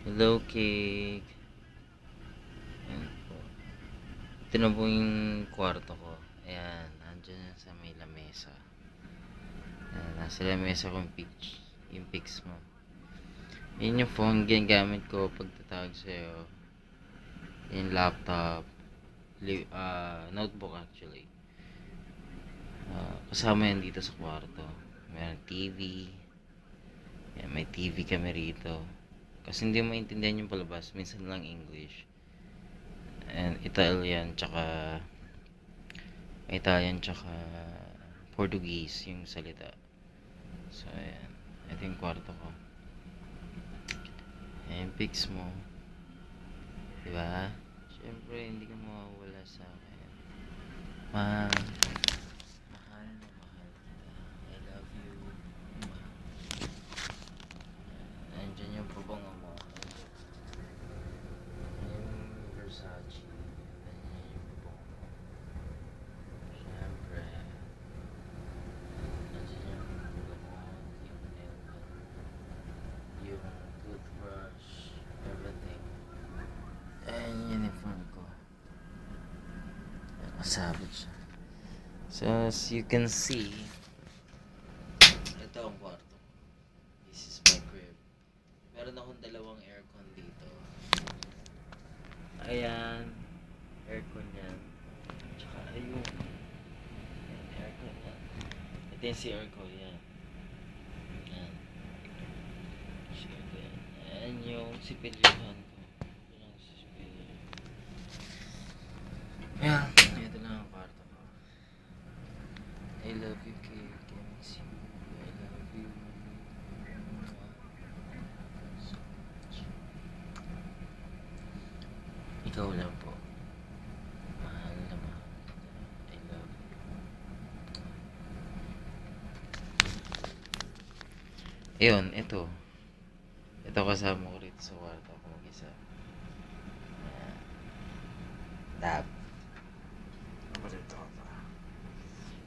Hello, cake. Ayan po. Ito na po yung kwarto ko. Ayan, andyan yan sa may lamesa. Ayan, nasa lamesa ko yung pics mo. Yun yung phone ginagamit ko pagtatawag sa'yo. Yung laptop. Notebook actually. Kasama yan dito sa kwarto. Meron TV. Ayan, may TV kami rito. Kasi hindi mo maintindihan yung palabas. Minsan lang English. And Italian tsaka Portuguese yung salita. So ayan, ito yung kwarto ko. Ayan yung pics mo, diba? Siyempre hindi ka mawawala sa akin. Mahal, mahal na mahal kita. I love you. Andyan yung pabango mo. Yung Versace. Andyan yung pabango mo. Siyempre, andyan yung gamot, yung nail gun, yung toothbrush, everything. Ayan yung uniform ko. Masabit siya. So as you can see, ito ang kwarto. This is my crib. Meron akong dalawang aircon dito. Ayan, aircon yan. Tsaka ayun, aircon yan. Ito yung CR ko yan. Ayan. CR ko yan. Ayan yung sipilyohan ko. Ayan yung sipilyo. Ayan, ito lang ang kwarto ko. I love you, Kate. I miss you. I love you. So much. Ikaw lang po. Mahal na mahal kita. I love you. Ayun, ito. Ito kasama ko rito sa kwarto ko mag-isa. Ayan. Dab.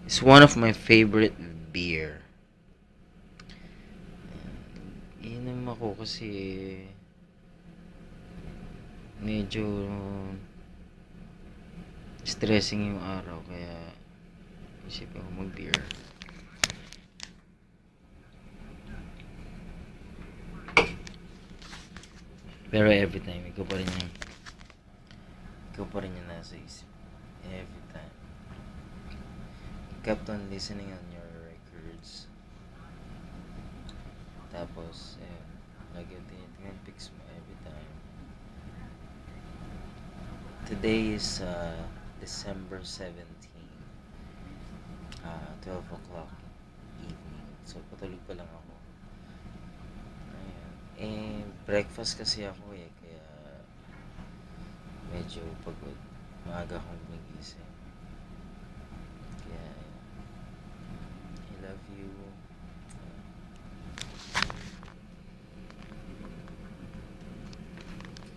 It's one of my favorite beer. Inom ako kasi medyo stressing yung araw kaya isipin ko mag-beer. Pero every time, ikaw pa rin yung nasa isip. Every time. Kept on listening on your records. Tapos, lagi yung tinitingnan pics mo every time. Today is December 17, 12 o'clock evening. So, patulog pa lang ako. Ayan. Breakfast kasi ako kaya medyo pagod. Maaga akong magising.